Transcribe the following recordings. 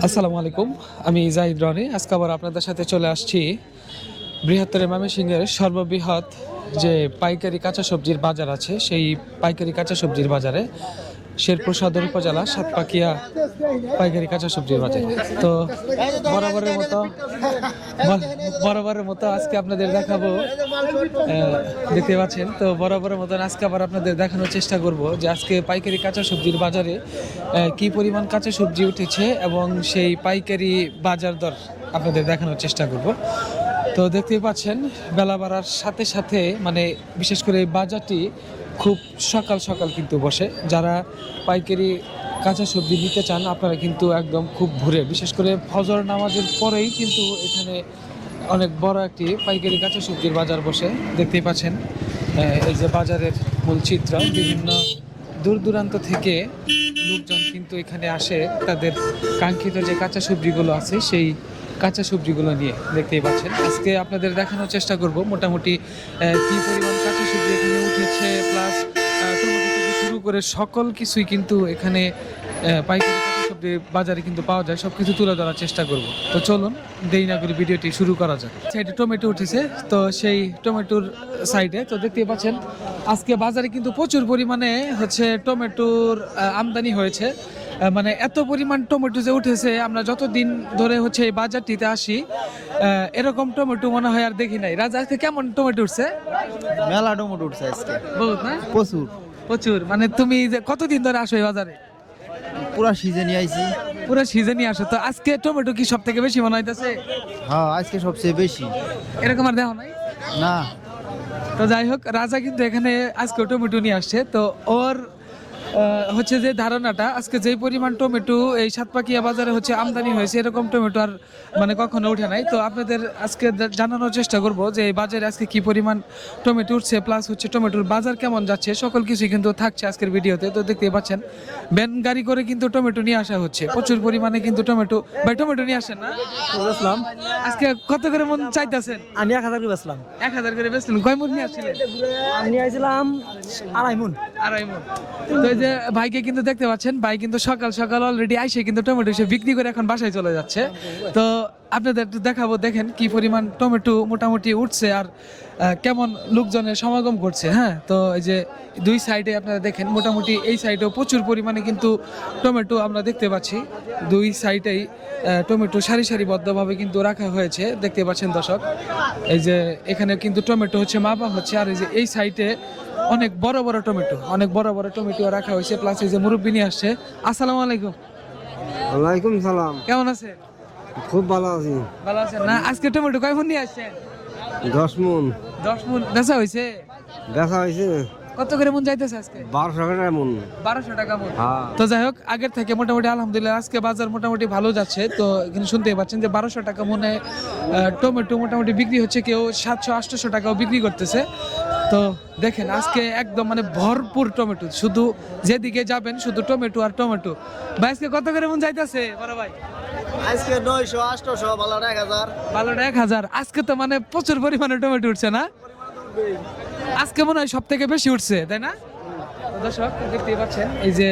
আসসালামু আলাইকুম, আমি জাহিদ রনি। আজকে আবার আপনাদের সাথে চলে আসছি বৃহত্তর ময়মনসিংহের সর্ববৃহৎ যে পাইকারি কাঁচা সবজির বাজার আছে, সেই পাইকারি কাঁচা সবজির বাজারে শেরপুর সদর উপজেলা সাতপাকিয়া পাইকারি কাঁচা সবজির বাজার। তো বরাবরের মতো আজকে আপনাদের দেখাবো, দেখতে পাচ্ছেন তো বরাবরের মতন আজকে আবার আপনাদের দেখানোর চেষ্টা করব যে আজকে পাইকারি কাঁচা সবজির বাজারে কি পরিমাণ কাঁচা সবজি উঠেছে এবং সেই পাইকারি বাজার দর আপনাদের দেখানোর চেষ্টা করব। তো দেখতেই পাচ্ছেন বেলা বাড়ার সাথে সাথে বিশেষ করে এই বাজারটি খুব সকাল সকাল কিন্তু বসে। যারা পাইকারি কাঁচা সবজি নিতে চান আপনারা কিন্তু একদম খুব ভোরে, বিশেষ করে ফজর নামাজের পরেই কিন্তু এখানে অনেক বড় একটি পাইকারি কাঁচা সবজির বাজার বসে। দেখতেই পাচ্ছেন এই যে বাজারের মূল চিত্র, বিভিন্ন দূর দূরান্ত থেকে লোকজন কিন্তু এখানে আসে তাদের কাঙ্ক্ষিত যে কাঁচা সবজিগুলো আছে সেই কাঁচা সবজিগুলো নিয়ে। দেখতেই পাচ্ছেন আজকে আপনাদের দেখানোর চেষ্টা করব মোটামুটি কি পরিমাণ কাঁচা সবজি এখানে উঠেছে, প্লাস টমেটো থেকে শুরু করে সকল কিছুই কিন্তু এখানে পাইকারি কাঁচা সবজি বাজারে কিন্তু পাওয়া যায়, সব কিছু তুলে ধরার চেষ্টা করব। তো চলুন দেরি না করে ভিডিওটি শুরু করা যাক। সাইডে টমেটো উঠেছে, তো সেই টমেটোর সাইডে তো দেখতেই পাচ্ছেন আজকে বাজারে কিন্তু প্রচুর পরিমাণে টমেটোর আমদানি হয়েছে। এত পরিমাণ টমেটো যে উঠেছে, আমরা যতদিন ধরে এই বাজারটিতে আসি এরকম টমেটো মনে হয় আর দেখি নাই। রাজা, আজকে কেমন টমেটো উঠছে? মেলা টমেটো উঠছে আজকে, বহুত না? প্রচুর প্রচুর। তুমি যে কতদিন ধরে আসো এই বাজারে? পুরা সিজনে আইছি। পুরো সিজনই আসো। তো আজকে টমেটো কি সব থেকে বেশি মনে হইতেছে? হ্যাঁ, আজকে সবচেয়ে বেশি। এরকম আর দেখো নাই না। তো যাই হোক, রাজা কিন্তু এখানে আজকে টমেটো নিয়ে আসছে। তো ওর যে ধারণাটা, আজকে যে পরিমাণ টমেটো এই সাতপাকিয়া বাজারে আমদানি হয়েছে এরকম টমেটো আর কখনো উঠে নাই। তো আপনাদের আজকে জানানোর চেষ্টা করব যে এই বাজারে আজকে কি পরিমাণ টমেটো উঠছে, প্লাস টমেটোর বাজার কেমন যাচ্ছে, সকল কিছু কিন্তু থাকছে আজকের ভিডিওতে। তো দেখতেই পাচ্ছেন ভ্যান গাড়ি করে কিন্তু টমেটো নিয়ে আসা হচ্ছে, প্রচুর পরিমাণে কিন্তু টমেটো। ভাই, টমেটো নিয়ে আসেন না? বেচলাম। আজকে কত করে মন চাইতেছেন? আমি 1000 করে বেচলাম। 1000 করে বেচলেন? কয় মন নিয়ে আসছিলেন? আমি আইছিলাম 2.5 মণ। 2.5 মণ। তো এই যে ভাইকে কিন্তু দেখতে পাচ্ছেন, ভাই কিন্তু সকাল সকাল অলরেডি আইসে কিন্তু টমেটো সে বিক্রি করে এখন বাসায় চলে যাচ্ছে। তো আপনাদের একটু দেখাবো, দেখেন কি পরিমাণ টমেটো মোটামুটি উঠছে আর কেমন লোকজনের সমাগম করছে। হ্যাঁ, তো এই যে দুই সাইডে আপনারা দেখেন, মোটামুটি এই সাইডেও প্রচুর পরিমাণে কিন্তু টমেটো আমরা দেখতে পাচ্ছি। দুই সাইডেই টমেটো সারি সারিবদ্ধভাবে কিন্তু রাখা হয়েছে, দেখতে পাচ্ছেন দর্শক। এই যে এখানে কিন্তু টমেটো মাপা হচ্ছে, আর এই যে এই সাইডে অনেক বড় বড় টমেটো রাখা হয়েছে, প্লাস এই যে মুরব্বি নিয়ে আসছে। আসসালামু আলাইকুম। ওয়ালাইকুম সালাম। কেমন আছে? খুব ভালো আছি। ভালো আছেন না? আজকে টমেটো কয় মণ নিয়ে আসছেন? 10 মণ। 10 মণ বেচা হয়েছে? বেচা হয়েছে। কত করে মন যাইতেছে আজকে? 1200 টাকা মণ। 1200 টাকা মণ। হ্যাঁ। তো যাই হোক, আগের থেকে মোটামুটি আলহামদুলিল্লাহ আজকে বাজার মোটামুটি ভালো যাচ্ছে। তো এখানে শুনতেই পাচ্ছেন যে 1200 টাকা মনে টমেটো মোটামুটি বিক্রি হচ্ছে, কেউ 700-800 টাকাও বিক্রি করতেছে। তো দেখেন আজকে একদম ভরপুর টমেটো, শুধু যেদিকে যাবেন শুধু টমেটো আর টমেটো। ভাই, আজকে কত করে মন যাইতেছে বড় ভাই? আজকে 900, 800, ভালোটা 1000। ভালোটা 1000। আজকে তো প্রচুর পরিমাণে টমেটো উঠছে না? আজকে মনে হয় সব থেকে বেশি উঠছে, তাই না? দর্শক দেখতেই পাচ্ছেন এই যে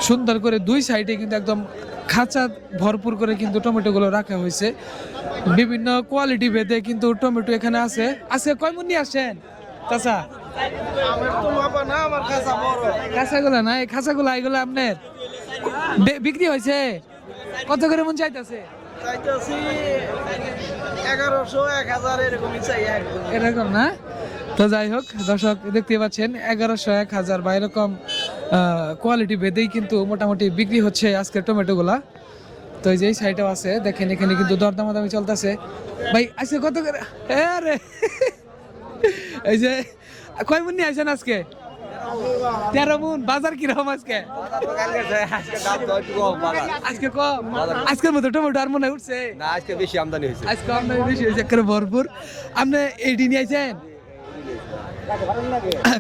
সুন্দর করে দুই সাইডে কিন্তু একদম খাঁচা ভরপুর করে কিন্তু টমেটো গুলো রাখা হয়েছে। বিভিন্ন কোয়ালিটি ভেদে কিন্তু টমেটো এখানে আছে। আজকে কয় মণ নিয়ে আসেন চাচা? খাঁচাগুলো না, এই খাঁচাগুলো এগুলো আপনার বিক্রি হয়েছে? কত করে মন চাইতেছে? 1100, 1000 এরকমই চাই এরকম না? তো যাই হোক দর্শক দেখতে পাচ্ছেন 1100, 1000 বা এরকম কোয়ালিটি ভেদেই কিন্তু মোটামুটি বিক্রি হচ্ছে আজকের টমেটো গুলা। তো এই যে এই সাইডেও আছে, দেখেন এখানে কিন্তু দরদামাদামি চলতেছে। ভাই, আজকে কত করে? এই যে কয় মণ নিয়ে আসেন আজকে? 13 মণ। বাজার কিরকম আজকে? আজকে কম। আজকের মতো টমেটো আর মনে উঠছে না, আজকে বেশি আমদানি হয়েছে। আজকে আমদানি বেশি হয়েছে, ভরপুর। আপনি এইটি নিয়ে আসেন?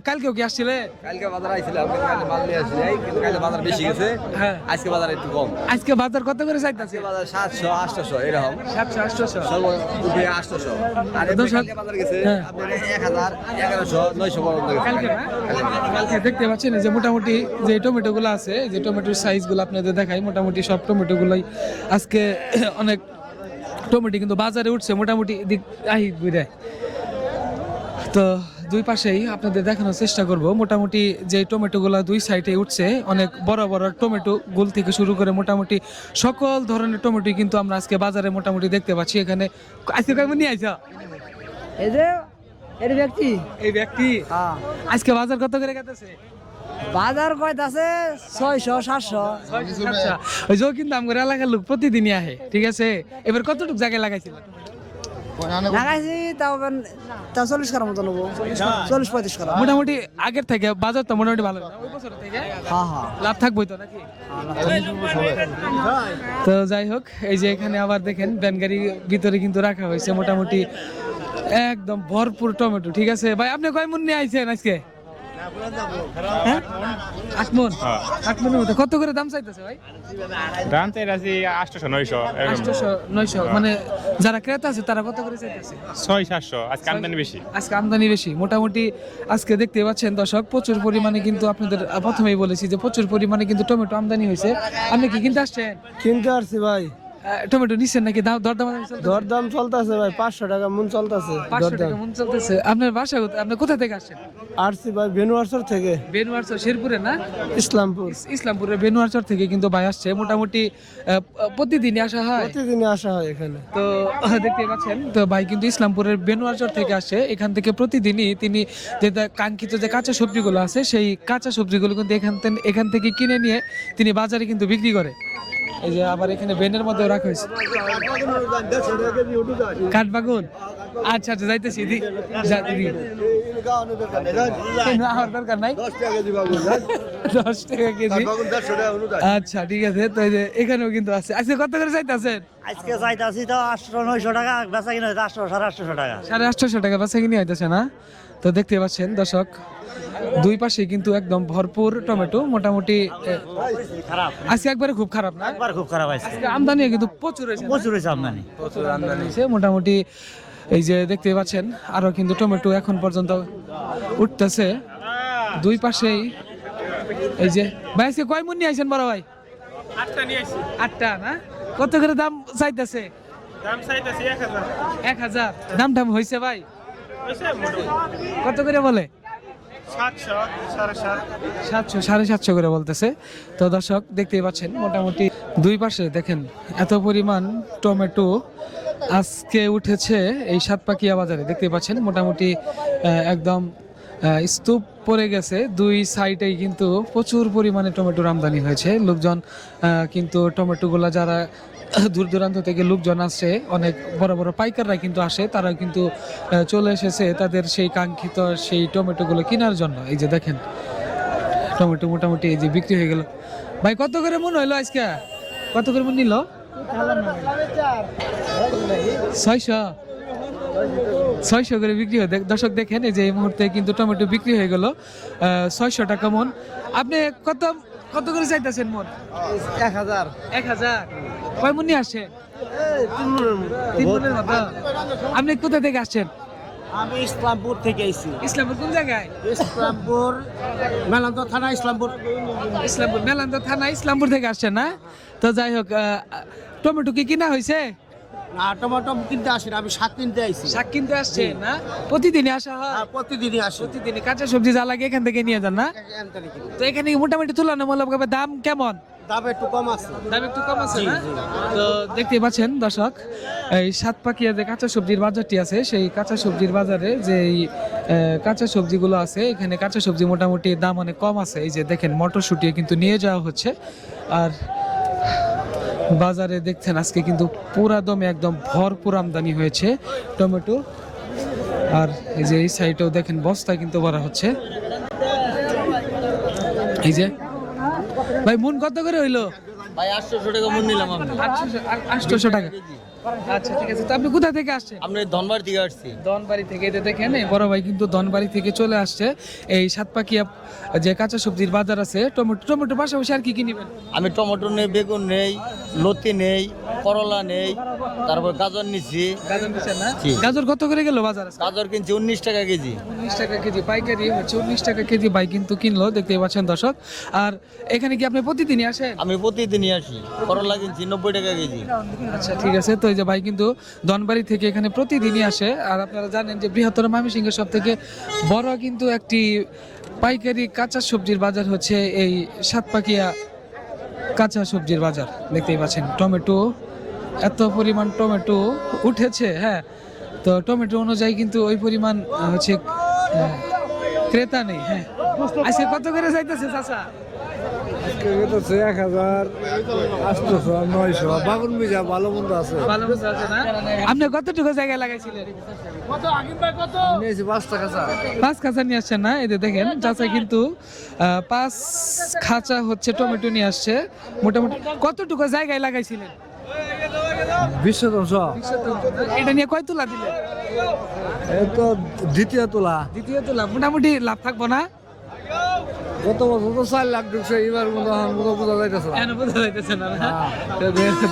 কালকেও কি আসছিলে? কালকে বাজার আইছিলাম, কালকে মাল নিয়ে আসি নাই, কিন্তু কালকে বাজার বেশি গেছে। হ্যাঁ। আজকে বাজার একটু কম। আজকে বাজার কত করে চাইতেছে? আজকে বাজার 700 800 এরকম। 700 800 সর্বোচ্চ 800। আর দর্শক, কালকে বাজার গেছে হ্যাঁ। আপনার 1000 1100 900 পর্যন্ত গেছে। কালকে না? কালকে দেখতে পাচ্ছেন এই যে মোটামুটি যে টমেটো গুলো আছে, যে টমেটোর সাইজ গুলো আপনাদের দেখাই, মোটামুটি সব টমেটো গুলাই আজকে অনেক টমেটো কিন্তু বাজারে উঠছে মোটামুটি দিক ঘুরে। তো দুই পাশেই আপনাদের দেখানোর চেষ্টা করব, মোটামুটি যে টমেটো গুলা দুই সাইডে উঠছে, অনেক বড় বড় টমেটো গুল থেকে শুরু করে মোটামুটি সকল ধরনের টমেটো কিন্তু আমরা আজকে বাজারে মোটামুটি দেখতে পাচ্ছি। এখানে আজকে কেমন নিয়ে আইছো? এই যে এর ব্যক্তি এই ব্যক্তি আজকে বাজার কত করে গেছে? বাজার কয়তাছে 600 700। আচ্ছা, ওই যে কিন্তু আমার এলাকার লোক প্রতিদিনই আহে, ঠিক আছে? এবার কতটুকু জায়গায় লাগাইছিল? লাগাইছি তাও 40 টাকার মতো নেবো, 40-35 টাকা। মোটামুটি আগের থেকে বাজার তো মোটামুটি ভালো না? ওই বছর থেকে হ্যাঁ হ্যাঁ। লাভ থাকবোই তো নাকি? তো যাই হোক, এই যে এখানে আবার দেখেন ভ্যান গাড়ির ভিতরে কিন্তু রাখা হয়েছে মোটামুটি একদম ভরপুর টমেটো, ঠিক আছে? ভাই আপনি কয় মন নিয়ে আইছেন আজকে? হ্যাঁ? 8 মন? 8 মনের মতো কত করে দাম চাইতেছে ভাই? দাম চাই আছি 800 900 এরকম 800 900, মানে যারা ক্রেতা আছে তারা কত করে চাইতেছে? 6 700 আজকে আমদানি বেশি। আজকে আমদানি বেশি মোটামুটি। আজকে দেখতে পাচ্ছেন দর্শক, প্রচুর পরিমাণে কিন্তু আপনাদের প্রথমেই বলেছি যে প্রচুর পরিমাণে কিন্তু টমেটো আমদানি হয়েছে। আপনি কি কিনতে আসছেন? কিনতে আসছি ভাই, টমেটো নিচ্ছেন নাকি? দরদাম দরদাম চলতেছে ভাই, 500 টাকা মন চলতেছে। 500 টাকা মন চলতেছে। আপনার বাসা কোথায়? আপনি কোথা থেকে আসছেন? আসছি ভাই বেনুয়ারচর থেকে, বেনুয়ারচর, শেরপুরে না? ইসলামপুর। ইসলামপুরের বেনুয়ারচর থেকে কিন্তু ভাই আসছে। মোটামুটি প্রতিদিনই আসা হয়, প্রতিদিনই আসা হয় এখানে। তো দেখতে পাচ্ছেন তো ভাই কিন্তু ইসলামপুরের বেনুয়ারচর থেকে আসে। এখান থেকে প্রতিদিনই তিনি যে কাঙ্ক্ষিত যে কাঁচা সবজিগুলো আছে, সেই কাঁচা সবজিগুলো কিন্তু এখান থেকে কিনে নিয়ে তিনি বাজারে কিন্তু বিক্রি করে। এই যে আবার এখানে বেনের মধ্যে রাখা হয়েছে কাঠবাগুন। আচ্ছা আচ্ছা, যাইতেছি আমার দরকার নাই, 10 টাকা কেজি। আচ্ছা ঠিক আছে, তো এই যে এখানেও কিন্তু আছে। আজকে কত করে চাইতেছেন? আজকে চাইতাছি তো 800 900 টাকা, বেচা কিনা হইতো 800 850 টাকা। 850 টাকা বেচা কিনে হইতেছে না? তো দেখতে পাচ্ছেন দর্শক, দুই পাশে কিন্তু একদম ভরপুর টমেটো মোটামুটি। খারাপ, আজকে একবারে খুব খারাপ না? একবার খুব খারাপ আছে। আজকে আমদানি কিন্তু প্রচুর হয়েছে না? প্রচুর হয়েছে আমদানি। প্রচুর আমদানি হয়েছে মোটামুটি। এই যে দেখতে পাচ্ছেন আরো কিন্তু টমেটো এখন পর্যন্ত উঠতেছে দুই পাশেই। এই যে ভাই আজকে কয় মন নিয়ে আইছেন বড় ভাই? 8টা নিয়ে আসি। 8টা না? কত করে দাম চাইতেছে? দাম চাইতেছি 1000। 1000 দাম টাম হয়েছে ভাই? হইছে মোটামুটি কত করে বলে? 700 750 700 750 করে বলতেছে। তো দর্শক দেখতেই পাচ্ছেন মোটামুটি দুই পাশে দেখেন এত পরিমাণ টমেটো আজকে উঠেছে এই সাতপাকিয়া বাজারে। দেখতেই পাচ্ছেন মোটামুটি একদম স্তূপ পড়ে গেছে। দুই সাইডেই কিন্তু প্রচুর পরিমাণে টমেটোর আমদানি হয়েছে। লোকজন কিন্তু টমেটোগুলা যারা দূর দূরান্ত থেকে লোকজন আসছে, অনেক বড় বড় পাইকাররা কিন্তু আসে, তারা কিন্তু চলে এসেছে তাদের সেই কাঙ্ক্ষিত সেই টমেটোগুলো কেনার জন্য। এই যে দেখেন টমেটো মোটামুটি এই যে বিক্রি হয়ে গেল। ভাই কত করে মন হইলো আজকে? কত করে মন নিল? 600 করে বিক্রি হয়। দর্শক দেখেন এই যে এই মুহূর্তে কিন্তু টমেটো বিক্রি হয়ে গেল 600 টাকা মন। আপনি কত কত করে চাইতেছেন মন? 1000। 1000 কয় মন নিয়ে আসছেন? 3 মনের মতো। আপনি কোথা থেকে আসছেন? আমি ইসলামপুর থেকে আইছি। ইসলামপুর কোন জায়গায়? ইসলামপুর মেলান্দহ থানা, ইসলামপুর। ইসলামপুর মেলান্দহ থানা, ইসলামপুর থেকে আসছেন না? তো যাই হোক, টমেটো কি কিনা হয়েছে? না, টমেটো কিনতে আসি না, আমি শাক কিনতে আইছি। শাক কিনতে আসছেন না? প্রতিদিনই আসা হয়? প্রতিদিনই আসি। প্রতিদিনই কাঁচা সবজি যা লাগে এখান থেকে নিয়ে যান না? তো এখানে মোটামুটি তুলনামূলকভাবে দাম কেমন? দাম একটু কম আছে। দাম একটু কম আছে না? তো দেখতেই পাচ্ছেন দর্শক, এই সাতপাকিয়া যে কাঁচা সবজির বাজারটি আছে, সেই কাঁচা সবজির বাজারে যে কাঁচা সবজিগুলো আছে, এখানে কাঁচা সবজি মোটামুটি দাম অনেক কম আছে। এই যে দেখেন মটরশুঁটি কিন্তু নিয়ে যাওয়া হচ্ছে। আর বাজারে দেখছেন আজকে কিন্তু পুরা দমে একদম ভরপুর আমদানি হয়েছে টমেটো। আর এই যে এই সাইডেও দেখেন বস্তা কিন্তু ভরা হচ্ছে। এই যে ভাই মন কত করে হইলো? ভাই 800 টাকা মন নিলাম আমি। 800 টাকা। আচ্ছা ঠিক আছে, তো আপনি কোথা থেকে আসছেন? আপনি ধনবাড়ি থেকে আসছি। ধনবাড়ি থেকে। এটা দেখেন এই বড় ভাই কিন্তু ধনবাড়ি থেকে চলে আসছে এই সাতপাকিয়া যে কাঁচা সবজির বাজার আছে। টমেটো পাশাপাশি আর কি কি নেবেন? আমি টমেটো নেই, বেগুন নেই, লতি নেই, করলা নেই, তারপর গাজর নিছি। গাজর নিচ্ছেন না? জি। গাজর কত করে গেল বাজার আছে? গাজর কিনছি 19 টাকা কেজি। 19 টাকা কেজি পাইকারি হচ্ছে, 19 টাকা কেজি ভাই কিন্তু কিনলো, দেখতে পাচ্ছেন দর্শক। আর এখানে কি আপনি প্রতিদিনই আসেন? আমি প্রতিদিনই আসি। করলা কিনছি 90 টাকা কেজি। আচ্ছা ঠিক আছে, তো এই যে ভাই কিন্তু ধনবাড়ি থেকে এখানে প্রতিদিনই আসে। আর আপনারা জানেন যে বৃহত্তর ময়মনসিংহের সব থেকে বড় কিন্তু একটি পাইকারি কাঁচা সবজির বাজার হচ্ছে এই সাতপাকিয়া কাঁচা সবজির বাজার। দেখতেই পাচ্ছেন টমেটো, এত পরিমাণ টমেটো উঠেছে। হ্যাঁ, তো টমেটো অনুযায়ী কিন্তু ওই পরিমাণ হচ্ছে ক্রেতা নেই। হ্যাঁ, আজকে কত করে চাইতেছে চাচা? 1800, 900 বাগুন বীজা ভালো মন্দ আছে। ভালো মতো আছে না? আপনি কতটুকু জায়গায় লাগাইছিলেন? নিয়েছি 5 টাকা চা। 5 খাঁচা নিয়ে আসছেন না? এই যে দেখেন চাচা কিন্তু 5 খাঁচা হচ্ছে টমেটো নিয়ে আসছে। মোটামুটি কতটুকু জায়গায় লাগাইছিলেন? 20 শতাংশ। এটা নিয়ে কয় তুলা দিলেন? এই তো দ্বিতীয় তোলা। দ্বিতীয় তুলা। মোটামুটি লাভ থাকবো না? গত বছর তো 4 লাখ ঢুকছে, এবার মতো বোঝা যাইতেছে না। কেন বোঝা যাইতেছে না? তো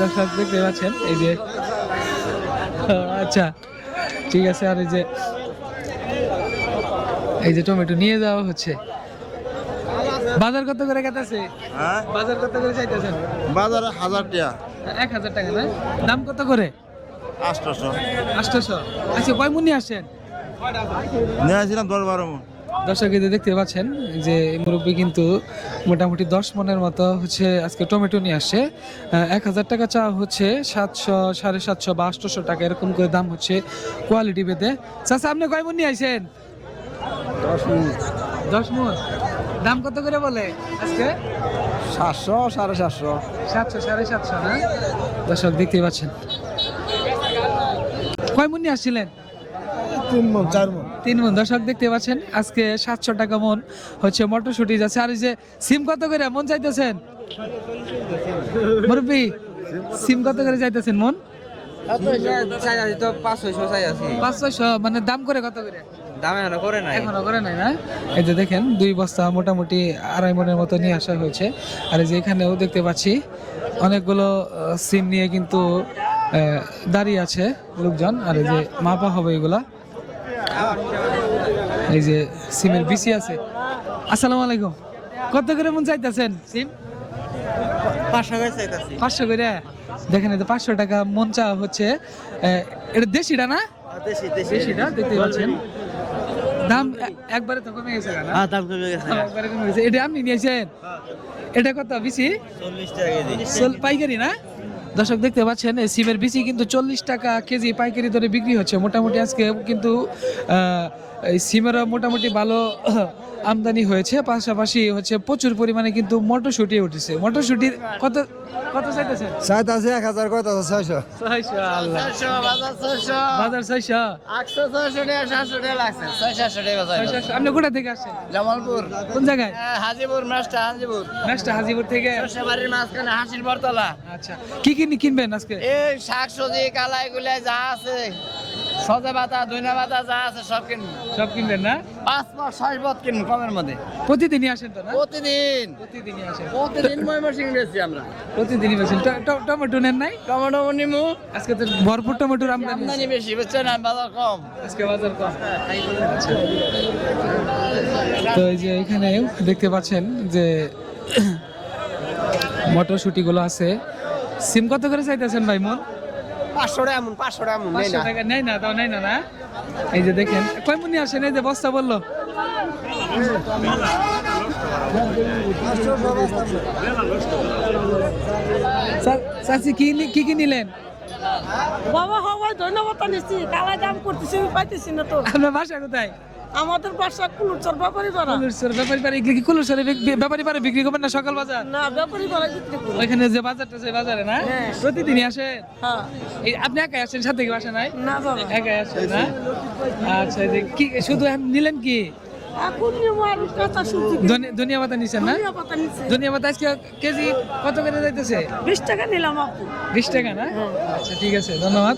দর্শক দেখতে পাচ্ছেন এই যে, আচ্ছা ঠিক আছে। আর এই যে টমেটো নিয়ে যাওয়া হচ্ছে। বাজার কত করে কাটাছে? হ্যাঁ বাজার কত করে চাইতেছেন? বাজারে 1000 টাকা। 1000 টাকা না? দাম কত করে? 800 800। আচ্ছা কয় মুন নিয়ে আসছেন? নিয়ে আসছিলাম 10-12 মণ। দর্শক এই যে দেখতে পাচ্ছেন যে মুরব্বী কিন্তু মোটামুটি 10 মনের মতো হচ্ছে আজকে টমেটো নিয়ে আসছে। 1000 টাকা চা হচ্ছে 700, 750 বা 800 টাকা এরকম করে দাম হচ্ছে কোয়ালিটি ভেদে। চাচা আপনি কয় মন নিয়ে আসছেন? 10 মন। দাম কত করে বলে আজকে? 700, 750। 700, 750 না? দর্শক দেখতে পাচ্ছেন। কয় মন নিয়ে আসছিলেন? 3 মণ, 4 মণ। 3 মন। দর্শক দেখতে পাচ্ছেন আজকে 700 টাকা মন হচ্ছে মটরশুঁটি যাচ্ছে। আর এই যে সিম কত করে মন চাইতেছেন মুরব্বি? সিম কত করে চাইতেছেন মন? 500। মানে দাম করে কত করে? দামে করে নাই। এখনো করে নাই না? এই যে দেখেন 2 বস্তা মোটামুটি 2.5 মনের মতো নিয়ে আসা হয়েছে। আর এই যে এখানেও দেখতে পাচ্ছি অনেকগুলো সিম নিয়ে কিন্তু দাঁড়িয়ে আছে লোকজন। আর এই যে মাপা হবে এগুলা। এই যে সিমের বিসি আছে। আসসালামু আলাইকুম। কত করে মন চাইতেছেন সিম? 500 করে চাইতাছি। 500 করে। দেখেন এই যে 500 টাকা মন চা হচ্ছে। এটা দেশিটা না? দেশিটা দেখতে পাচ্ছেন। দাম একবারে তো কমে গেছে না? হ্যাঁ, দাম কমে গেছে। একবারে কমে গেছে। এটা আপনি নিয়েছেন? এটা কত বিসি? 40 টাকা কেজি। পাইকারি না? দর্শক দেখতে পাচ্ছেন এই সিমের বিচি কিন্তু 40 টাকা কেজি পাইকারি দরে বিক্রি হচ্ছে। মোটামুটি আজকে কিন্তু এই সিমেরও মোটামুটি ভালো আমদানি হয়েছে। পাশাপাশি হচ্ছে প্রচুর পরিমাণে কিন্তু মটরশুঁটি উঠেছে। মটরশুঁটির কত কত চাইতেছেন? চাইতাছে 1000, কত আছে 600। 600। আল্লাহ, বাজার 600। 600। আপনি কোথা থেকে আসছেন? জামালপুর, কোন জায়গায়? হাজিপুর, হাজিপুর। মেশটা হাজিপুর থেকে। বাড়ির মাঝখানে হাসির বরতলা। আচ্ছা, কি কিনবেন আজকে? এই শাক সবজি কালাই গুলাই যা আছে, সজা পাতা, ধনিয়া পাতা যা আছে সব কিনবো। সব কিনবেন না? 5 পথ 6 পথ কিনবো কমের মধ্যে। প্রতিদিনই আসেন তো না? প্রতিদিনই আসেন। ময়মনসিংহ বেশি আমরা। প্রতিদিনই বেছেন। টমেটো নেন নাই? টমেটো নিমু, আজকে তো ভরপুর টমেটোর আমদানি আমদানি আছে। বেশি, বুঝছেন না, বাজার কম। আজকে বাজার কম। আচ্ছা। তো এই যে এখানে দেখতে পাচ্ছেন যে মটরশুঁটি গুলো আছে। সিম কত করে চাইতেছেন ভাই মন? 500 টাকা এমন, 500 টাকা এমন। 500 টাকা নেই না? তাও নেই না না? এই যে দেখেন কয় মন নিয়ে আসেন? এই যে বস্তা বললো। চাচি কি নিলেন? বাবা হওয়ায় ধন্যবাদ নিচ্ছি, কালাই দাম করতেছি, আমি পাইতেছি না তো। আপনার বাসা কোথায়? আমাদের বাসা কুলুচর ব্যাপারী পাড়া। কুলুরসর ব্যাপারী পাড়া। এগুলো কি কুলুরসরে ব্যাপারী পাড়া বিক্রি করবেন না সকাল বাজার? না, ব্যাপারী পাড়া বিক্রি করি। ওইখানে যে বাজারটা সেই বাজারে না? হ্যাঁ। প্রতিদিনই আসেন? হ্যাঁ। এই আপনি একাই আসেন, সাথে কি বাসা নাই? না বাবা, একাই আসেন না? আচ্ছা, এই যে কি শুধু নিলেন কি? এখন নিব আর কাঁচা সবজি ধনিয়া পাতা নিছেন না? ধনিয়া পাতা নিচ্ছে ধনিয়া পাতা আজকে কেজি কত করে যাইতেছে? 20 টাকা নিলাম আপু 20 টাকা না? আচ্ছা ঠিক আছে, ধন্যবাদ।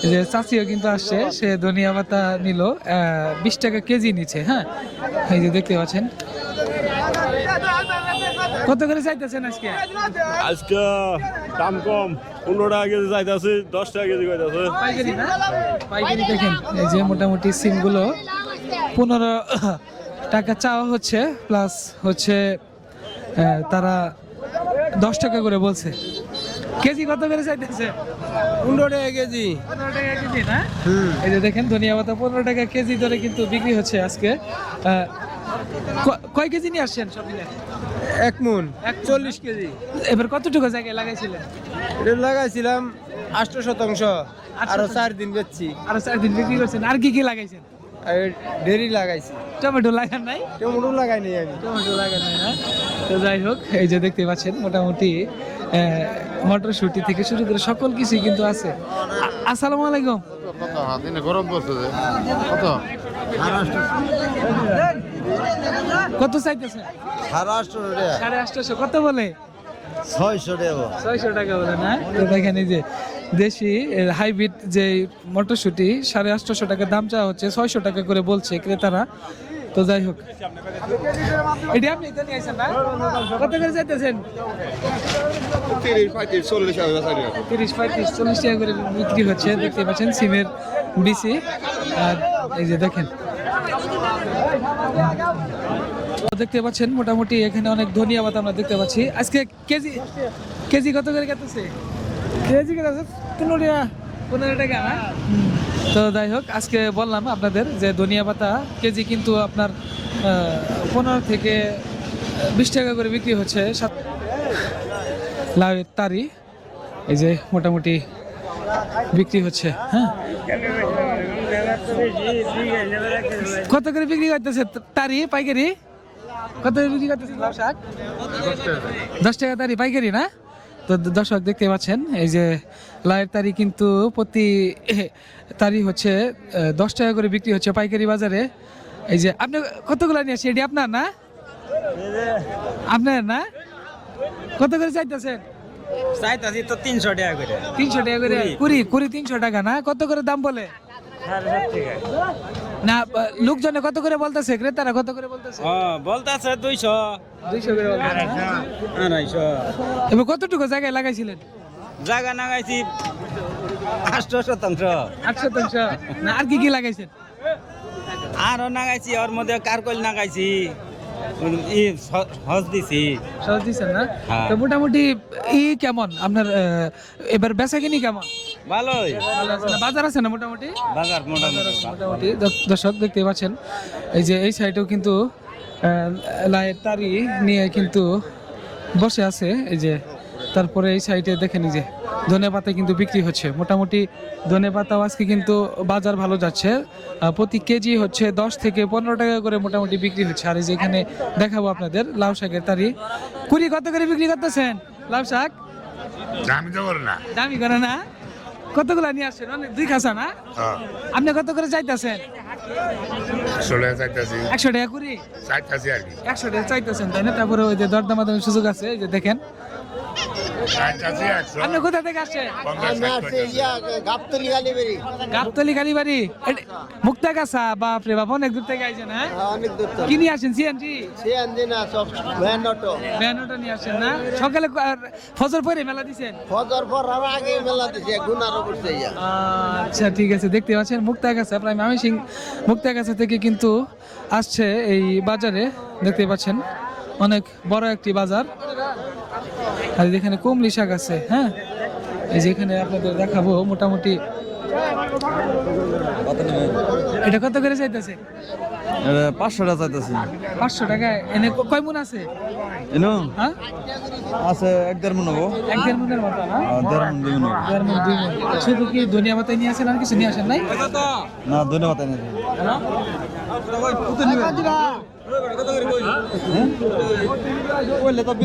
এই যে চাচিও কিন্তু আসছে, সে ধনিয়া পাতা নিল 20 টাকা কেজি নিচ্ছে। হ্যাঁ, এই যে দেখতে পাচ্ছেন। কত করে চাইতেছেন আজকে? আজকে দাম কম, 15 টাকা কেজি চাইতেছে, 10 টাকা কেজি কইতাছে। পাইকারি না? পাইকারি দেখেন, এই যে মোটামুটি সিমগুলো 15 টাকা চাওয়া হচ্ছে, প্লাস হচ্ছে তারা 10 টাকা করে বলছে। কেজি কত করে চাইতেছে? 15 টাকা কেজি। 15 টাকা কেজি না? এই যে দেখেন ধনিয়া পাতা 15 টাকা কেজি ধরে কিন্তু বিক্রি হচ্ছে আজকে। কয় কেজি নিয়ে আসছেন সব মিলে? 1 মণ 40 কেজি। এবার কতটুকু জায়গায় লাগাইছিলেন? এটা লাগাইছিলাম 8% আরো 4 দিন বেচছি। আরো 4 দিন বিক্রি করছেন। আর কি কি লাগাইছেন? আর ডেরি লাগাইছি। টমেটো লাগান নাই? টমেটো লাগাই নাই আমি। টমেটো লাগান নাই না? তো যাই হোক, এই যে দেখতে পাচ্ছেন মোটামুটি মটরশুঁটি থেকে শুরু করে সকল কিছুই কিন্তু আছে। আসসালামু আলাইকুম। গরম পড়ছে কত? কত চাইতেছেন? 850 টাকা। 850 কত বলে? 600 টাকা। 600 টাকা বলে না? তো দেখেন এই যে দেশি হাইব্রিড যে মটরশুঁটি 850 টাকা দাম চাওয়া হচ্ছে, 600 টাকা করে বলছে ক্রেতারা। তো যাই হোক, এটা আপনি তো নিয়ে আসেন না? কত করে চাইতেছেন? 30 35 40 টাকা। 30 35 40 টাকা করে বিক্রি হচ্ছে। দেখতে পাচ্ছেন সিমের বিসি। আর এই যে দেখেন, দেখতে পাচ্ছেন মোটামুটি এখানে অনেক ধনিয়া পাতা আমরা দেখতে পাচ্ছি। আজকে কেজি কত করে কাটতেছে? কেজি কত আছে? 15 টাকা। 15 টাকা না? তো যাই হোক, আজকে বললাম আপনাদের যে ধনিয়া পাতা কেজি কিন্তু আপনার 15 থেকে 20 টাকা করে বিক্রি হচ্ছে। লাউ তারি এই যে মোটামুটি বিক্রি হচ্ছে। হ্যাঁ, কত করে বিক্রি করতেছে তারি পাইকারি? কত করে বিক্রি করতেছে লাউ শাক? 10 টাকা তারি পাইকারি না? তো দর্শক দেখতে পাচ্ছেন এই যে লাউয়ের তারি কিন্তু প্রতি তারি হচ্ছে 10 টাকা করে বিক্রি হচ্ছে পাইকারি বাজারে। এই যে আপনি কতগুলো নিয়ে আসছেন? এটি আপনার না? আপনার না? কত করে চাইতেছেন? চাইতাছি তো 300 টাকা করে। 300 টাকা করে? কুড়ি 300 টাকা না? কত করে দাম বলে? না, লোকজনে কত করে বলতেছে, ক্রেতারা কত করে বলতেছে? বলতাছে 200 করে বলতেছে। 250। এবার কতটুকু জায়গায় লাগাইছিলেন? জায়গা লাগাইছি 8%। 800 না? আর কি কি লাগাইছেন? আরো লাগাইছি, ওর মধ্যে কারকল লাগাইছি, হজ দিছি। সহজ দিচ্ছেন না? হ্যাঁ। তো মোটামুটি কেমন আপনার এবার বেচা কিনি কেমন? ভালোই, ভালো আছে না? বাজার আছে না মোটামুটি? বাজার মোটামুটি। মোটামুটি দর্শক দেখতে পাচ্ছেন এই যে এই সাইডেও কিন্তু লাইয়ের তারি নিয়ে কিন্তু বসে আছে। এই যে তারপরে এই সাইডে দেখেন এই যে ধনেপাতা কিন্তু বিক্রি হচ্ছে। মোটামুটি ধনেপাতাও আজকে কিন্তু বাজার ভালো যাচ্ছে। প্রতি কেজি হচ্ছে 10 থেকে 15 টাকা করে মোটামুটি বিক্রি হচ্ছে। আর এই যে এখানে দেখাবো আপনাদের লাউ শাকের তারি। কুড়ি কত করে বিক্রি করতেছেন লাউ শাক? দামি তো করে না। দামি করে না? কতগুলা নিয়ে আসছেন? অনেক 2 খাসা না? আপনি কত করে চাইতেছেন? 100 টাকা চাইতাছি। 100 টাকা কুড়ি চাইতাছি আর কি। 100 টাকা চাইতেছেন তাই না? তারপরে ওই যে দরদামাদামের সুযোগ আছে। এই যে দেখেন, চাইতাছি 100। আপনি কোথা থেকে আসছেন? গাবতলি কালীবাড়ি, মুক্তাগাছা। বাপরে বাপ, অনেক দূর থেকে আইছেন। হ্যাঁ, কি নিয়ে আসেন? সিএনজি ভ্যান অটো নিয়ে আসেন না? সকালে ফজর পরে মেলা দিছেন? আচ্ছা ঠিক আছে, দেখতে পাচ্ছেন মুক্তাগাছা, প্রায় ময়মনসিংহ মুক্তাগাছা থেকে কিন্তু আসছে এই বাজারে। দেখতে পাচ্ছেন অনেক বড় একটি বাজার। আর এখানে কুমড়ি শাক আছে। হ্যাঁ, এই যে এখানে আপনাদের দেখাবো মোটামুটি। এটা কত করে চাইতেছে? 500 টাকা চাইতাছি। 500 টাকায় এনে কয় মন আছে? এনো হ্যাঁ, আছে 1.5 মণ হবো। 1-1.5 মনের মতো না? 1.5 মণ 2 মণ। 1.5 মন 2 মন। শুধু কি ধনিয়া পাতা নিয়ে আসেন আর কিছু নিয়ে আসেন নাই? না, ধন্যবাদ।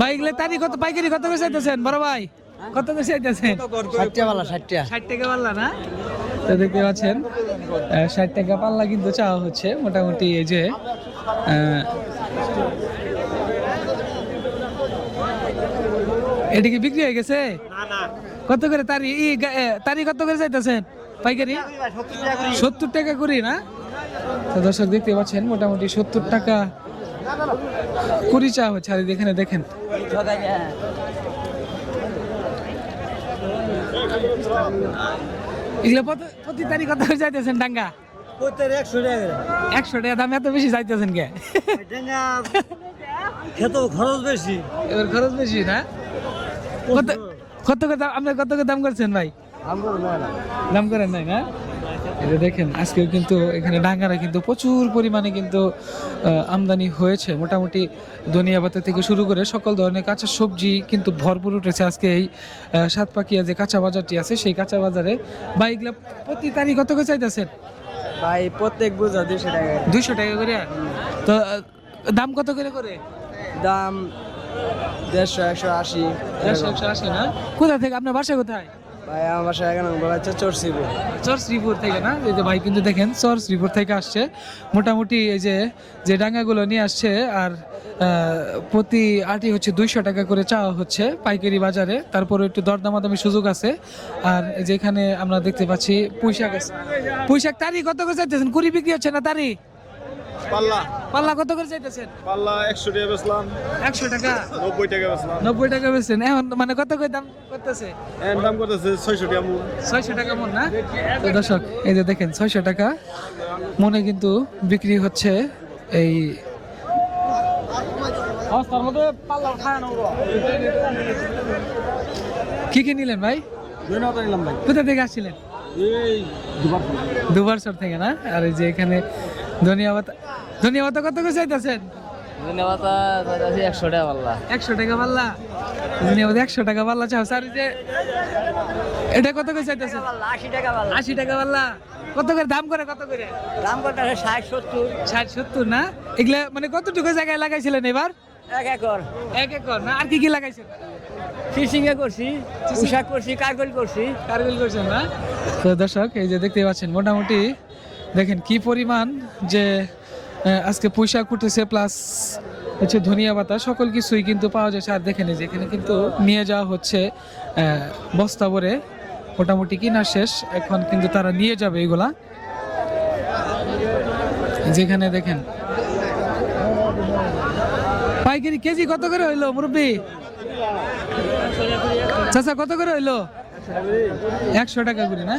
বাইকলে তারি কত পাইকারি কত করে চাইতেছেন বড় ভাই? কত করে চাইতেছেন? 60 টাকা পাল্লা, 60 টাকা। 60 টাকা পাল্লা না? তো দেখতে পাচ্ছেন 60 টাকা পাল্লা কিন্তু চাওয়া হচ্ছে মোটামুটি। এই যে এটা কি বিক্রি হয়ে গেছে? না না কত করে তারি তারি কত করে চাইতেছেন পাইকারি? 70 টাকা করে না? তো দর্শক দেখতে পাচ্ছেন মোটামুটি 70 টাকা কুড়ি চা হচ্ছে। আর এখানে দেখেন এগুলো প্রতি তারিখ কত করে চাইতেছেন ডাঙ্গা? 100 টাকা দাম, এত বেশি চাইতেছেন কে? খেত খরচ বেশি। এবার খরচ বেশি না? কত কত করে দাম, আপনি কত করে দাম করছেন ভাই? দাম করেন নাই না? এটা দেখেন আজকেও কিন্তু এখানে ডাঙ্গারা কিন্তু প্রচুর পরিমাণে কিন্তু আমদানি হয়েছে। মোটামুটি ধনিয়া পাতা থেকে শুরু করে সকল ধরনের কাঁচা সবজি কিন্তু ভরপুর উঠেছে আজকে এই সাতপাকিয়া যে কাঁচা বাজারটি আছে সেই কাঁচা বাজারে। ভাই এগুলা প্রতি তারিখ কত করে চাইতেছেন? ভাই প্রত্যেক বোঝা 200 টাকা। 200 টাকা করে? তো দাম কত করে করে? দাম 150 180। 180 না? কোথা থেকে, আপনার বাসা কোথায়? ভাই আমার বাসা এখানে বলা হচ্ছে চরসিবু। চরশ্রীপুর থেকে না? এই যে ভাই কিন্তু দেখেন চরশ্রীপুর থেকে আসছে। মোটামুটি এই যে ডাঙ্গাগুলো নিয়ে আসছে আর প্রতি আটি হচ্ছে 200 টাকা করে চাওয়া হচ্ছে পাইকারি বাজারে। তারপরে একটু দরদামাদামি সুযোগ আছে। আর এই যে এখানে আমরা দেখতে পাচ্ছি পুঁইশাক আছে। পুঁইশাক তারি কত করে চাইতেছেন? কুড়ি বিক্রি হচ্ছে না তারি? পাল্লা পাল্লা কত করে চাইতেছেন? পাল্লা 100 টাকা বেচলাম। 100 টাকা? 90 টাকা বেচলাম। 90 টাকা বেচছেন এখন, মানে কত করে দাম করতেছে? এর দাম করতেছে 600 টাকা মূল। 600 টাকা মন না? তো দর্শক এই যে দেখেন 600 টাকা মনে কিন্তু বিক্রি হচ্ছে। এই কি কি নিলেন ভাই? কোথা থেকে আসছিলেন? দুবার সর থেকে না? আর এই যে এখানে ধনিয়া পাতা কত করে চাইতেছেন? 100 টাকা পাল্লা। 100 টাকা পাল্লা? ধনিয়া পাতা 100 টাকা পাল্লা চাও? স্যার যে এটা কত করে চাইতেছেন? 80 টাকা পাল্লা। 80 টাকা পাল্লা? কত করে দাম করে? কত করে দাম কত? 60 70। 60 70 না? এগুলা মানে কতটুকু জায়গায় লাগাইছিলেন এবার? 1 একর। 1 একর না? আর কি কি লাগাইছেন? ফিশিংয়ে করছি, পোশাক করছি, কারগল করছি। কারগিল করছেন না? তো দর্শক এই যে দেখতে পাচ্ছেন মোটামুটি দেখেন কি পরিমাণ যে আজকে পুঁইশাক উঠেছে প্লাস হচ্ছে ধনিয়া পাতা সকল কিছুই কিন্তু পাওয়া যাচ্ছে। আর দেখেন এই যে এখানে কিন্তু নিয়ে যাওয়া হচ্ছে বস্তা ভরে, মোটামুটি কিনা শেষ, এখন কিন্তু তারা নিয়ে যাবে এগুলা। যেখানে দেখেন পাইকারি কেজি কত করে হইলো মুরব্বী? চাচা কত করে হইলো? 100 টাকা করে না?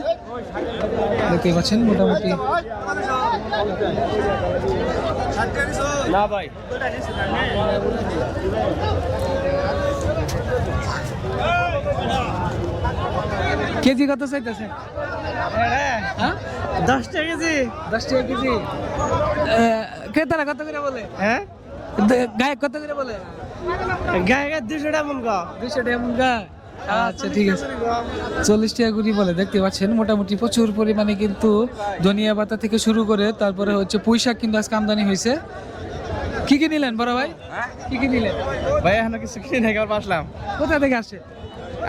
দেখতে পাচ্ছেন মোটামুটি না ভাই কেজি কত চাইতেছেন? 10 টাকা কেজি। 10 টাকা কেজি? ক্রেতারা কত করে বলে? হ্যাঁ? গায়ক কত করে বলে? গায়ে 200 টাকা মন গা। 200 টাকা মন গা? আচ্ছা ঠিক আছে, 40 টাকা করে বলে। দেখতে পাচ্ছেন মোটামুটি প্রচুর পরিমাণে কিন্তু ধনিয়া পাতা থেকে শুরু করে তারপরে হচ্ছে পুঁইশাক কিন্তু আজকে আমদানি হয়েছে। কি কি নিলেন বড় ভাই? কি কি নিলেন ভাই এখনো কিছু কিনে নাই, কাল আসলাম। কোথা থেকে আসছে?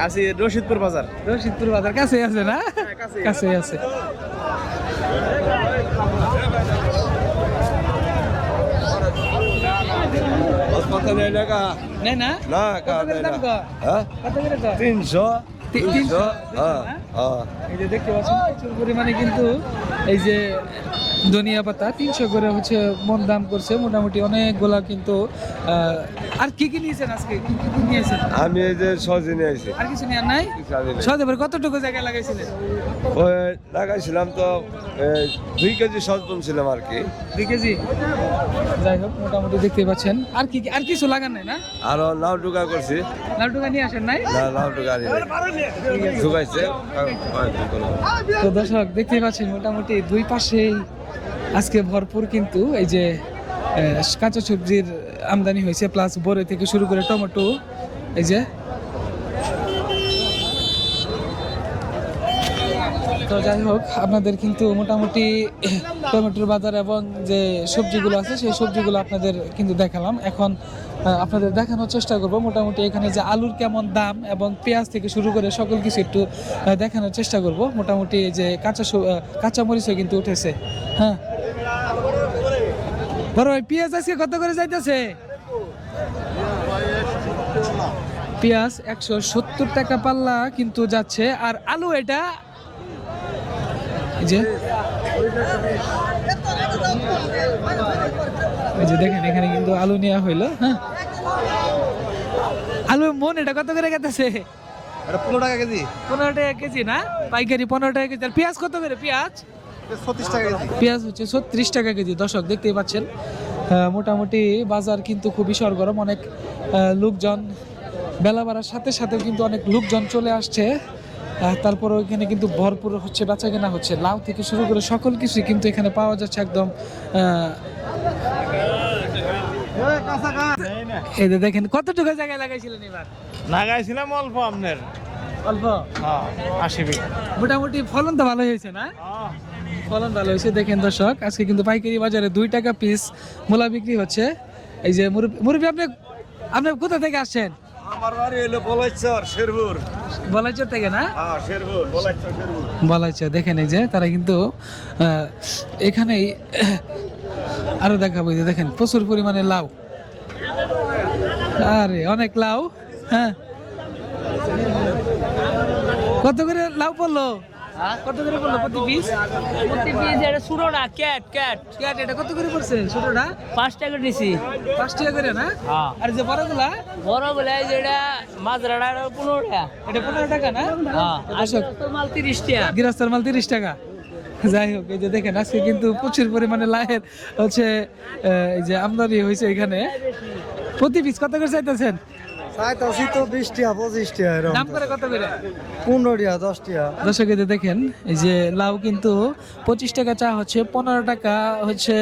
আসি রশিদপুর বাজার। রশিদপুর বাজার কাছে আছে না? কাছে আছে। কত নেই টাকা? নেই না? না কত করে দাম গো? হ্যাঁ কত করে দাম? 300। 300? হ্যাঁ হ্যাঁ। এই যে দেখতে পাচ্ছেন প্রচুর পরিমাণে কিন্তু এই যে ধনিয়া পাতা 300 করে হচ্ছে মন দাম করছে। মোটামুটি অনেকগুলা কিন্তু আর কি কি নিয়েছেন আজকে? কি কি নিয়েছেন? আমি এই যে সজিনে আইছি। আর কিছু নিয়ে নাই? সজেবার কতটুকু জায়গায় লাগাইছিলেন? ওই লাগাইছিলাম তো 2 কেজি সজন ছিলাম আর কি। 2 কেজি? যাই হোক মোটামুটি দেখতে পাচ্ছেন। আর কি আর কিছু লাগান নাই না? আর নাও টুকা করছি। লাউটুকা নিয়ে আসেন নাই? না নাও টুকা আনি ঢুকাইছে। তো দর্শক দেখতে পাচ্ছেন মোটামুটি দুই পাশেই আজকে ভরপুর কিন্তু এই যে কাঁচা সবজির আমদানি হয়েছে, প্লাস বড়ই থেকে শুরু করে টমেটো। এই যে তো যাই হোক আপনাদের কিন্তু মোটামুটি টমেটোর বাজার এবং যে সবজিগুলো আছে সেই সবজিগুলো আপনাদের কিন্তু দেখালাম। এখন আপনাদের দেখানোর চেষ্টা করব মোটামুটি এখানে যে আলুর কেমন দাম এবং পেঁয়াজ থেকে শুরু করে সকল কিছু একটু দেখানোর চেষ্টা করব। মোটামুটি এই যে কাঁচা মরিচও কিন্তু উঠেছে। হ্যাঁ বড় ভাই পেঁয়াজ আজকে কত করে যাইতেছে? পেঁয়াজ 170 টাকা পাল্লা কিন্তু যাচ্ছে। আর আলু এটা এই যে দেখেন এখানে কিন্তু আলু নেওয়া হইলো। হ্যাঁ, আলু মন এটা কত করে গেতেছে? 15 টাকা কেজি। 15 টাকা কেজি না, পাইকারি 15 টাকা কেজি। আর পেঁয়াজ কত করে? পেঁয়াজ 36 টাকা কেজি। পেঁয়াজ হচ্ছে 36 টাকা কেজি। দর্শক দেখতেই পাচ্ছেন মোটামুটি বাজার কিন্তু খুবই সরগরম। অনেক লোকজন, বেলা বাড়ার সাথে সাথে কিন্তু অনেক লোকজন চলে আসছে। তারপরে এখানে কিন্তু ভরপুর হচ্ছে বেচা কেনা হচ্ছে। লাউ থেকে শুরু করে সকল কিছুই কিন্তু এখানে পাওয়া যাচ্ছে একদম। এই যে দেখেন কতটুকু জায়গায় লাগাইছিলেন এবার? লাগাইছিলাম অল্প আপনার, অল্প 80 বিঘা। মোটামুটি ফলন তো ভালো হয়েছে না? ফলন ভালো হয়েছে। দেখেন দর্শক আজকে কিন্তু পাইকারি বাজারে 2 টাকা পিস মূলা বিক্রি হচ্ছে। এই যে মুরব্বী, আপনি কোথা থেকে আসছেন? আমার বাড়ি হলো বলাইচর শেরপুর। বলাইচর থেকে না? হ্যাঁ শেরপুর, বলাইচর শেরপুর। বলাইচর। দেখেন এই যে তারা কিন্তু এখানেই আরো দেখাবো। এই যে দেখেন প্রচুর পরিমাণে লাউ, আরে অনেক লাউ। হ্যাঁ, কত করে লাউ পড়লো? কত করে পড়লো প্রতি পিস? প্রতি পিস এটা ছোটটা ক্যাট এটা কত করে পড়ছে? ছোটটা 5 টাকা নিছি। 5 টাকা করে না? হ্যাঁ। আর যে বড়গুলা? বড় বলে যেটা মাজরাটা 15 টাকা। এটা 15 টাকা না? হ্যাঁ, আর দর্শক গৃহস্থর মাল 30 টাকা। গৃহস্থর মাল 30 টাকা। যাই হোক, এই যে দেখেন আজকে কিন্তু প্রচুর পরিমাণে লাউয়ের হচ্ছে এই যে আমদানি হয়েছে এখানে। প্রতি পিস কত করে চাইতেছেন? চাইতাছি তো 20 টাকা 25 টাকা এরকম। দাম করে কত করে? 15 টাকা 10 টাকা। দর্শক এই যে দেখেন এই যে লাউ কিন্তু 25 টাকা চা হচ্ছে, 15 টাকা হচ্ছে,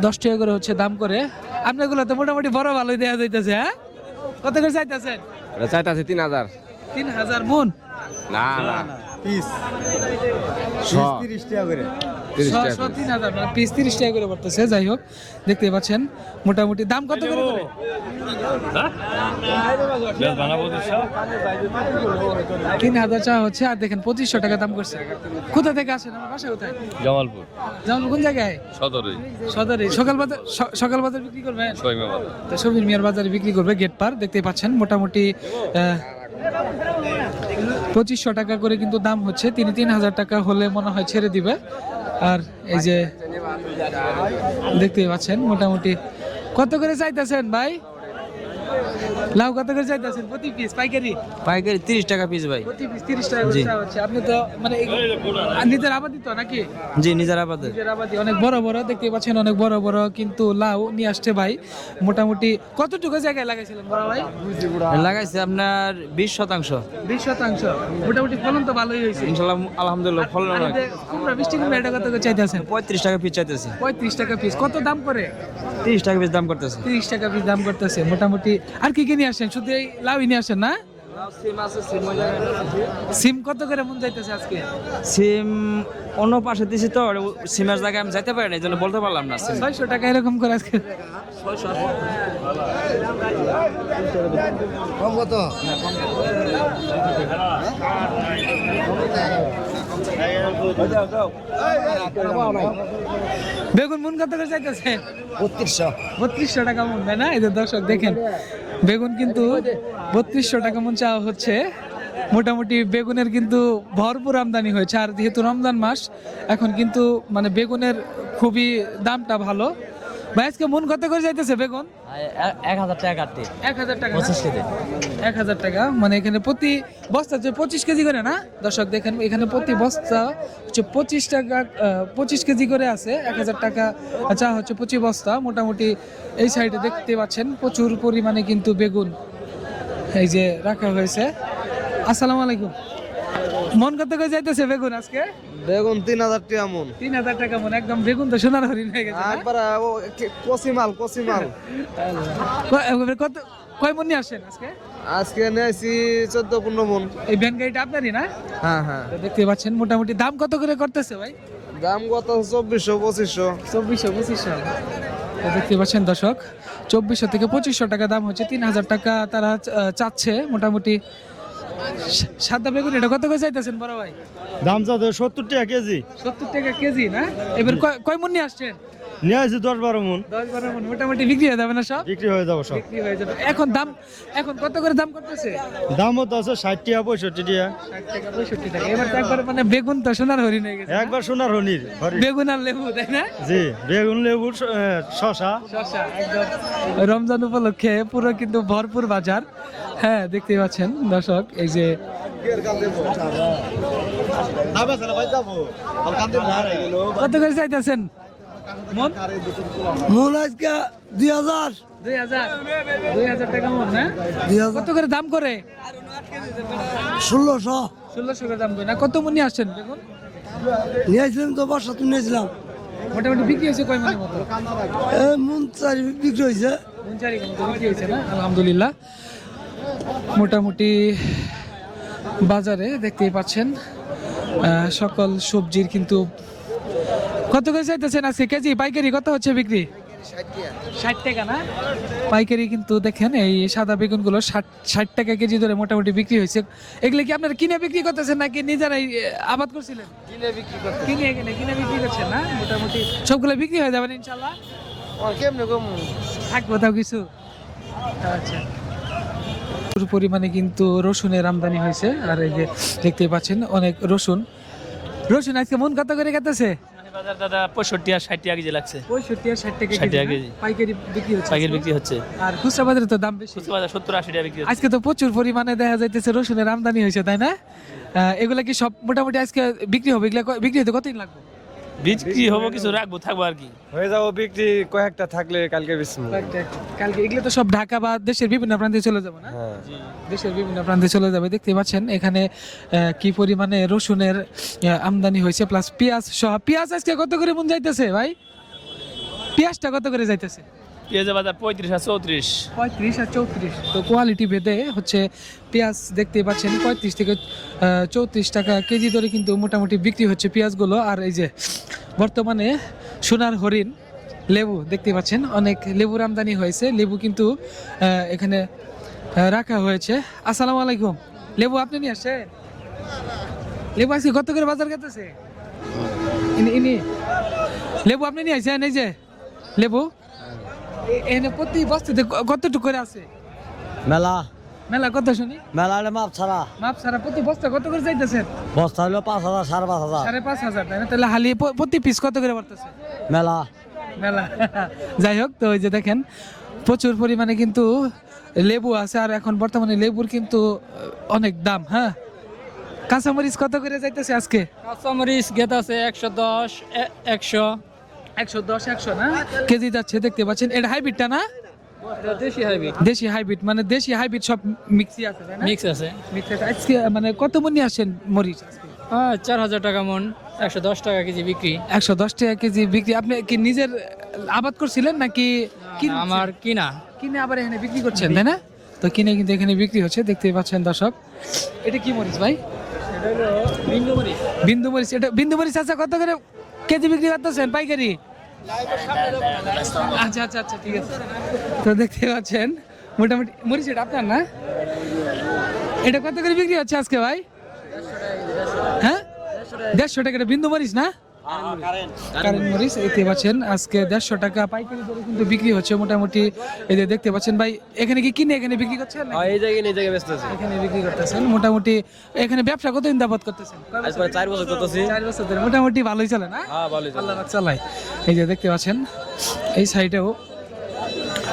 10 টাকা করে হচ্ছে দাম করে। আপনাগুলো তো মোটামুটি বড় ভালোই দেওয়া যাইতেছে। হ্যাঁ, কত করে চাইতেছেন? এটা চাইতাছি 3000। 3000 মন না না পিস 30 টাকা করে। 3000 মানে পিস 30 টাকা করে পড়তেছে। যাই হোক দেখতে পাচ্ছেন মোটামুটি দাম কত করে করে? 3000 চা হচ্ছে। আর দেখেন 2500 টাকা দাম করছে। কোথা থেকে আসেন? আমার বাসা কোথায়? জামালপুর। জামালপুর কোন জায়গায়? সদরে। সকাল বাজার বিক্রি করবেন? তো সবির মিয়ার বাজারে বিক্রি করবে গেট পার। দেখতে পাচ্ছেন মোটামুটি 2500 টাকা করে কিন্তু দাম হচ্ছে। 3000 টাকা হলে মনে হয় ছেড়ে দিবে। আর এই যে দেখতে পাচ্ছেন মোটামুটি কত করে চাইতেছেন ভাই? লাউ কত করে চাইতেছেন প্রতি পিস? পাইকারি 30 টাকা পিস ভাই। প্রতি পিস 30 টাকা করে চা হচ্ছে। আপনি তো মানে নিজের আবাদি তো নাকি? জি, নিজের আবাদে। নিজের আবাদি। অনেক বড় বড় দেখতে পাচ্ছেন, অনেক বড় বড় কিন্তু লাউ নিয়ে আসছে ভাই। মোটামুটি কতটুকু জায়গায় লাগাইছিলেন বড় ভাই? লাগাইছে আপনার 20%। 20%। মোটামুটি ফলন তো ভালোই হয়েছে ইনশাআল্লাহ, আলহামদুলিল্লাহ ফলন আর এই যে কুমড়া, মিষ্টি কুমড়া এটা কত করে চাইতেছেন? 35 টাকা পিস চাইতেছি। 35 টাকা পিস। কত দাম করে? 30 টাকা পিস দাম করতেছে। 30 টাকা পিস দাম করতেছে। মোটামুটি আর কি কি নিয়ে আসেন? শুধু এই লাউই নিয়ে আসেন না? সিম কত করে মন যাইতেছে আজকে? সিম অন্য পাশে দিছি তো, সিমের জায়গায় আমি যাইতে পারি না, এই জন্য বলতে পারলাম না। 600 টাকা এরকম করে আজকে। কম কত? বেগুন মন কত করে চাইতেছে? 3200। 3200 টাকা মন, তাই না? এই যে দর্শক দেখেন বেগুন কিন্তু 3200 টাকা মন চাওয়া হচ্ছে। মোটামুটি বেগুনের কিন্তু ভরপুর আমদানি হয়েছে। আর যেহেতু রমজান মাস, এখন কিন্তু মানে বেগুনের খুবই দামটা ভালো। ভাই আজকে মন কত করে যাইতেছে বেগুন? 1000 টাকা কাটতে। 1000 টাকা 25 কেজি। 1000 টাকা মানে এখানে প্রতি বস্তা হচ্ছে 25 কেজি করে না? দর্শক দেখেন এখানে প্রতি বস্তা হচ্ছে 25 টাকা, 25 কেজি করে আছে। 1000 টাকা চা হচ্ছে 25 বস্তা। মোটামুটি এই সাইডে দেখতে পাচ্ছেন প্রচুর পরিমাণে কিন্তু বেগুন এই যে রাখা হয়েছে। আসসালামু আলাইকুম। মন কত করে যাইতেছে বেগুন আজকে? বেগুন 3000 টাকা মন। 3000 টাকা মন। একদম বেগুন তো সোনার হরিণ হয়ে গেছে না? একবার কচি মাল। কত কয় মন নিয়ে আসেন আজকে? আজকে নিয়েছি 14-15 মন। এই ভ্যান গাড়িটা আপনারই না? হ্যাঁ হ্যাঁ। তো দেখতে পাচ্ছেন মোটামুটি দাম কত করে করতেছে ভাই? দাম কত? 2400-2500। 2400-2500। তো দেখতে পাচ্ছেন দর্শক 2400 থেকে 2500 টাকা দাম হচ্ছে। 3000 টাকা তারা চাচ্ছে মোটামুটি। সাদা বেগুন এটা কত করে চাইতেছেন বড় ভাই? দাম যাচ্ছে 70 টাকা কেজি। 70 টাকা কেজি না? এবার কয় মন নিয়ে আসছেন? নিয়ে আসি 10-12 মন 10-12 মণ মোটামুটি বিক্রি হয়ে যাবে না সব? বিক্রি হয়ে যাবো সব। বিক্রি হয়ে যাবে। এখন কত করে দাম করতেছে? দাম তো আছে 60 টাকা 65 টাকা। 60 টাকা 65 টাকা। এবার তো একবার মানে বেগুন তো সোনার হরিণ হয়ে গেছে। একবার সোনার হরিণ। বেগুন আর লেবু তাই না? জি, বেগুন, লেবু, শসা। শসা একদম রমজান উপলক্ষে পুরো কিন্তু ভরপুর বাজার। হ্যাঁ, দেখতেই পাচ্ছেন দর্শক, এই যে কত করে চাইতেছেন মন? মূল আজকে 2000 2000 টাকা মন না? 2000 কত করে দাম করে? 1600 1600 করে দাম করে না? কত মন নিয়ে আসছেন বেগুন? নিয়েছিলাম তো বর্ষা তুই নিয়েছিলাম মোটামুটি বিক্রি হয়েছে কয় মনের মতো? মন 4 বিক্রি হয়েছে। মন 4 মতো বিক্রি হয়েছে না? আলহামদুলিল্লাহ। মোটামুটি বাজারে দেখতেই পাচ্ছেন সকল সবজির কিন্তু কত করে চাইতেছেন আজকে কেজি? পাইকারি কত হচ্ছে বিক্রি? 60 টাকা না? পাইকারি কিন্তু দেখেন এই সাদা বেগুনগুলো 60 টাকা কেজি ধরে মোটামুটি বিক্রি হয়েছে। এগুলো কি আপনারা কিনে বিক্রি করতেছেন নাকি নিজেরাই আবাদ করছিলেন? কিনে বিক্রি করছেন না? মোটামুটি সবগুলো বিক্রি হয়ে যাবে ইনশাল্লাহ? থাকবো তাও কিছু? আচ্ছা, প্রচুর পরিমাণে কিন্তু রসুনের আমদানি হয়েছে। আর এই যে দেখতেই পাচ্ছেন অনেক রসুন আজকে মন কত করে কাটতেছে? বাজার দাদা 65 আর 60 টাকা কেজি লাগছে। 65 আর 60 টাকা 60 টাকা কেজি কেজি। পাইকারি বিক্রি হচ্ছে। পাইকারি বিক্রি হচ্ছে। আর খুচরা বাজারে তো দাম বেশি। খুচরা বাজার 70-80 টাকা বিক্রি হচ্ছে। আজকে তো প্রচুর পরিমাণে দেখা যাইতেছে রসুনের আমদানি হয়েছে তাই না? এগুলা কি সব মোটামুটি আজকে বিক্রি হবে? এগুলা বিক্রি হতে কতদিন লাগবে? বিক্রি হবো কিছু রাখবো থাকবো আর কি। হয়ে যাবো বিক্রি কয়েকটা থাকলে কালকে বেশি। কালকে এগুলো তো সব ঢাকা বা দেশের বিভিন্ন প্রান্তে চলে যাবে না? দেশের বিভিন্ন প্রান্তে চলে যাবে। দেখতে পাচ্ছেন এখানে কি পরিমাণে রসুনের আমদানি হয়েছে, প্লাস পেঁয়াজ সহ। পেঁয়াজ আজকে কত করে মন যাইতেছে ভাই? পেঁয়াজটা কত করে যাইতেছে? পেঁয়াজের বাজার 35 আর 34। 35 আর 34। তো কোয়ালিটি ভেদে হচ্ছে পেঁয়াজ দেখতেই পাচ্ছেন 35 থেকে 34 টাকা কেজি ধরে কিন্তু মোটামুটি বিক্রি হচ্ছে পেঁয়াজগুলো। আর এই যে বর্তমানে সোনার হরিণ লেবু দেখতে পাচ্ছেন, অনেক লেবুর আমদানি হয়েছে। লেবু কিন্তু এখানে রাখা হয়েছে। আসসালামু আলাইকুম। লেবু আপনি নিয়ে আসছেন? লেবু আজকে কত করে বাজার করতেছে? ইনি লেবু আপনি নিয়ে আসছেন? এই যে লেবু এখানে প্রতি বস্তাতে কতটুকু করে আছে? মেলা কত শুনি? মেলা মাপ ছাড়া প্রতি বস্তা কত করে চাইতেছেন? বস্তা হলো 5,000 5,500 5,500 তাই না? তাহলে হালি প্রতি পিস কত করে পড়তেছে? মেলা। যাই হোক, তো ওই যে দেখেন প্রচুর পরিমাণে কিন্তু লেবু আছে। আর এখন বর্তমানে লেবুর কিন্তু অনেক দাম। হ্যাঁ, কাঁচামরিচ কত করে যাইতেছে আজকে? কাঁচামরিচ গেত আছে 110 100 110 না কেজি যাচ্ছে। দেখতে পাচ্ছেন এটা হাইব্রিডটা না? দেশি হাইব্রিড মানে দেশি হাইব্রিড সব মিক্সই আছে তাই না? মিক্স আছে। আজকে মানে কত মন নিয়ে আসেন মরিচ আজকে? 4000 টাকা মন, 110 টাকা কেজি বিক্রি। 110 টাকা কেজি বিক্রি। আপনি কি নিজের আবাদ করছিলেন নাকি আমার কিনা? কিনে আবার এখানে বিক্রি করছেন তাই না? তো কিনে কিন্তু এখানে বিক্রি হচ্ছে। দেখতেই পাচ্ছেন দর্শক, এটা কি মরিচ ভাই? বিন্দু মরিচ। এটা বিন্দু মরিচ আছে কত করে কেজি বিক্রি করতেছেন পাইকারি? আচ্ছা আচ্ছা আচ্ছা, ঠিক আছে। তো দেখতে পাচ্ছেন মোটামুটি মরিচ এটা আপনার না? এটা কত করে বিক্রি হচ্ছে আজকে ভাই? হ্যাঁ, 150 টাকা। বিন্দু মরিচ না? কারেন্ট মরিচ। দেখতে পাচ্ছেন আজকে 150 টাকা পাইকারি দরে কিন্তু বিক্রি হচ্ছে মোটামুটি। এই যে দেখতে পাচ্ছেন ভাই, এখানে কি কিনে এখানে বিক্রি করছেন? এই জায়গায় বেচতেছি। এখানে বিক্রি করতেছেন মোটামুটি। এখানে ব্যবসা কতদিন যাবত করতেছেন? 4 বছর করতেছি। 4 বছর ধরে মোটামুটি ভালোই চলে না? হ্যাঁ, ভালোই চলে। আল্লাহ পাক চালায়। এই যে দেখতে পাচ্ছেন এই সাইডেও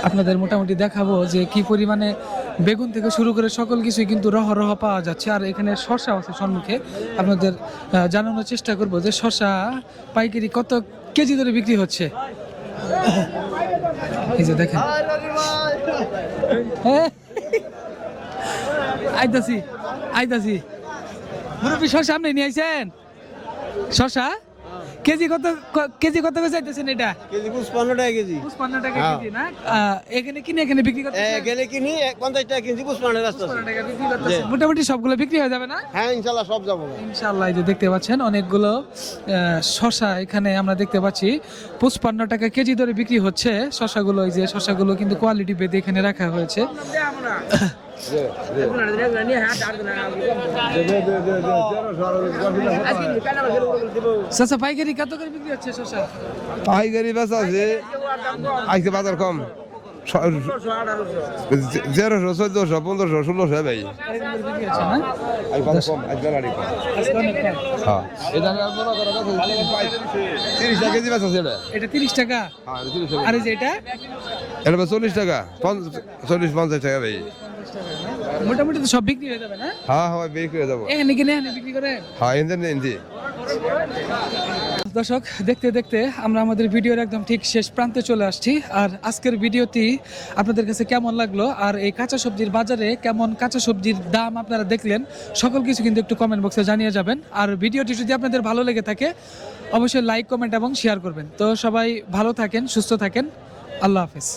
আপনাদের মোটামুটি দেখাবো যে কি পরিমাণে বেগুন থেকে শুরু করে সকল কিছুই কিন্তু রহ পাওয়া যাচ্ছে। আর এখানে শসা আছে সম্মুখে, আপনাদের জানানোর চেষ্টা করব যে শসা পাইকারি কত কেজি ধরে বিক্রি হচ্ছে। এই যে দেখেন, আইতাছি মুরব্বী শসা আপনি নিয়ে আইছেন? শসা কেজি কত করে চাইতেছেন? এটা কেজি 55 টাকা কেজি। 55 টাকা কেজি না? এখানে কিনে এখানে বিক্রি করতে গেলে কিনি 50 টাকা কেজি 55 টাকা। 55 টাকা বিক্রি করতেছেন। মোটামুটি সবগুলো বিক্রি হয়ে যাবে না? হ্যাঁ, ইনশাআল্লাহ সব যাবো ইনশাআল্লাহ। এই যে দেখতে পাচ্ছেন অনেকগুলো শসা এখানে আমরা দেখতে পাচ্ছি 55 টাকা কেজি ধরে বিক্রি হচ্ছে শসাগুলো। এই যে শসাগুলো কিন্তু কোয়ালিটি ভেদে এখানে রাখা হয়েছে। চাচা পাইকারি কত করে বিক্রি হচ্ছে শসা? পাইকারি বেচা আছে আজকে বাজার কম 1300 1400 1500 1600 ভাই এরকম করে বিক্রি হচ্ছে না? আজ বাজার কম আজ বেলারি কম আজকে অনেক কম। হ্যাঁ এটা আমি মনে করো 30 টাকা কেজি বেচা ছিল এটা 30 টাকা। হ্যাঁ 30 টাকা আর এই যে এটা এটা 40 টাকা 40 50 টাকা ভাই মোটামুটি তো সব বিক্রি হয়ে যাবে না? হ্যাঁ হ্যাঁ বিক্রি করে দেবো এখানে কিনে এখানে বিক্রি করে। হ্যাঁ ইন্দি দর্শক দেখতে দেখতে আমরা আমাদের ভিডিওর একদম ঠিক শেষ প্রান্তে চলে আসছি। আর আজকের ভিডিওটি আপনাদের কাছে কেমন লাগলো আর এই কাঁচা সবজির বাজারে কেমন কাঁচা সবজির দাম আপনারা দেখলেন সকল কিছু কিন্তু একটু কমেন্ট বক্সে জানিয়ে যাবেন। আর ভিডিওটি যদি আপনাদের ভালো লেগে থাকে অবশ্যই লাইক কমেন্ট এবং শেয়ার করবেন। তো সবাই ভালো থাকেন, সুস্থ থাকেন, আল্লাহ হাফেজ।